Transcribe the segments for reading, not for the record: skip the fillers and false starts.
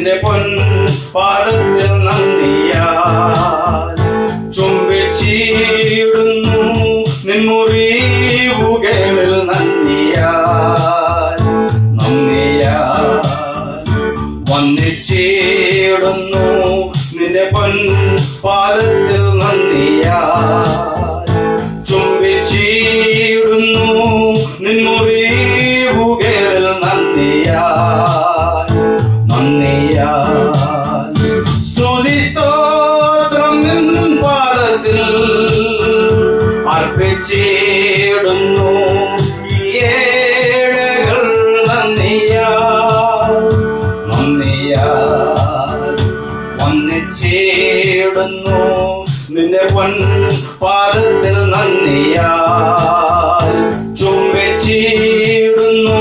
നിന്റെ പൊൻ പാദത്തിൽ നന്ദിയാൽ ചുംബിച്ചിടുന്നു നിൻ മുറിവുകളിൽ നന്ദിയാൽ വന്നിച്ചിടുന്നു നിന്റെ പൊൻ പാദത്തിൽ നന്ദിയാൽ ചുംബിച്ചിടുന്നു നിൻ മുറിവുകളിൽ നന്ദിയാൽ സ്തുതി സ്തോത്രം നിൻ പാദത്തിൽ അർപ്പിച്ചിടുന്നു ഏഴകൾ നന്ദിയാൽ വന്നിച്ചിടുന്നു നിന്റെ പൊൻ പാദത്തിൽ നന്ദിയാൽ ചുംബിച്ചിടുന്നു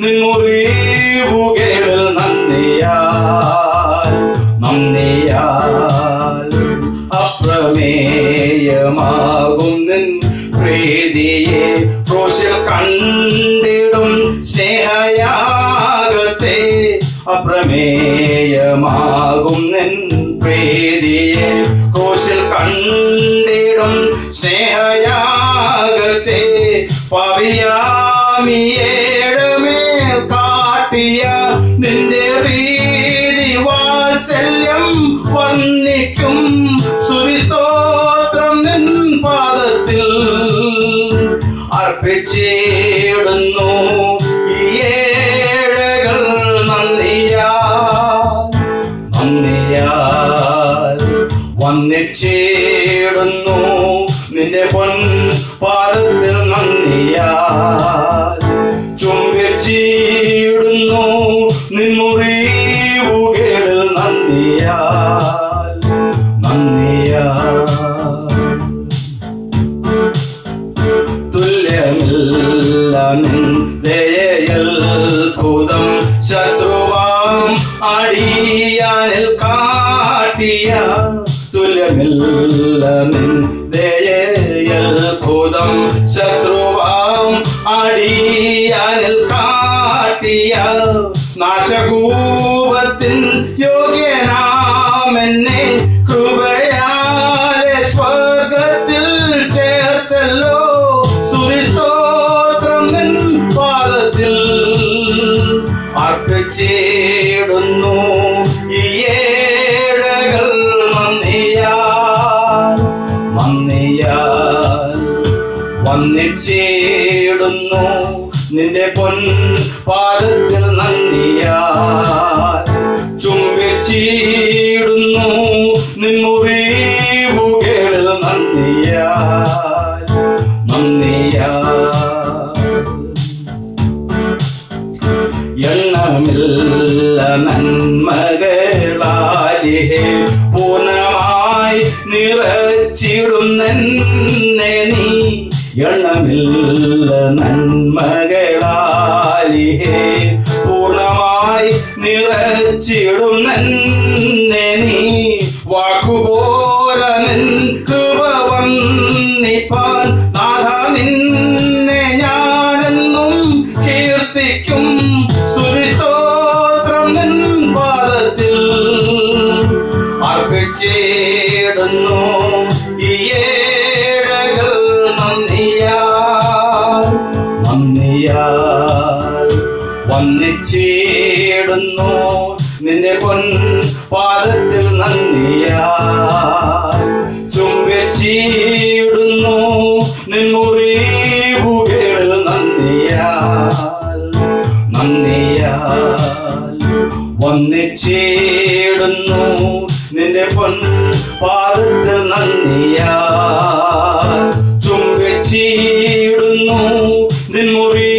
നിൻ മുറിവുകളിൽ നന്ദിയാൽ അപ്രമേയമാകും നിൻ പ്രീതിയെ ക്രൂശിൽ കണ്ടിടും സ്നേഹയാഗത്തെ അപ്രമേയമാകും നിൻ പ്രീതിയെ ക്രൂശിൽ കണ്ടിടും സ്നേഹയാഗത്തെ പാപിയാമിയേഴമേൽ കാട്ടിയ നിന്റെ പ്രീതി വാത്സല്യം വർണ്ണിക്കും സ്തുതി സ്തോത്രം നിൻ പാദത്തിൽ അർപ്പിച്ചിടുന്നു ഏഴകൾ നന്ദിയാൽ വന്നിച്ചിടുന്നു നിന്റെ പൊൻ പാദത്തിൽ നന്ദിയാൽ ചുംബിച്ചിടുന്നു നിൻ മുറിവുകളിൽ നന്ദിയാൽ തുല്യമില്ല നിൻ ദയയിൽ ഭൂതം ശത്രുവാം അടിയാനിൽ കാട്ടിയ തുല്യമില്ല നിൻ ദയയിൽ ഭൂതം ശത്രുവാം അടിയാനിൽ കാട്ടിയ നാശകൂപത്തിൻ യോഗ്യനാമെന്നെ കൃപയാലെ സ്വർഗത്തിൽ ചേർത്തല്ലോ സ്തുതി സ്തോത്രം നിൻ പാദത്തിൽ അർപ്പിച്ചിടുന്നു ഏഴകൾ നന്ദിയാൽ വന്നിച്ചിടുന്നു നിന്റെ പൊൻ പാദത്തിൽ നന്ദിയാൽ ചുംബിച്ചിടുന്നു നിൻ മുറിവുകളിൽ നന്ദിയാൽ എണ്ണമില്ല നന്മകളാലിഹേ പൂർണ്ണമായി നിറച്ചിടുന്നെന്നെ നീ എണ്ണമില്ല നന്മകളാലിഹേ പൂർണ്ണമായി നിറച്ചിടുന്നെന്നെ നീ വാക്കുപോര നിൻ കൃപ വന്നിപ്പാൻ നാഥ നിന്നെ ഞാനെന്നും കീർത്തിക്കും സ്തുതി സ്തോത്രം നിൻ പാദത്തിൽ അർപ്പിച്ചിടുന്നു ഏഴകൾ നന്ദിയാൽ വന്നിച്ചിടുന്നു നിന്റെ പൊൻ പാദത്തിൽ നന്ദിയാൽ ചുംബിച്ചിടുന്നു നിൻ മുറിവുകളിൽ നന്ദിയാൽ വന്നിച്ചിടുന്നു നിന്റെ പൊൻ പാദത്തിൽ നന്ദിയാൽ ചുംബിച്ചിടുന്നു നിൻ മുറി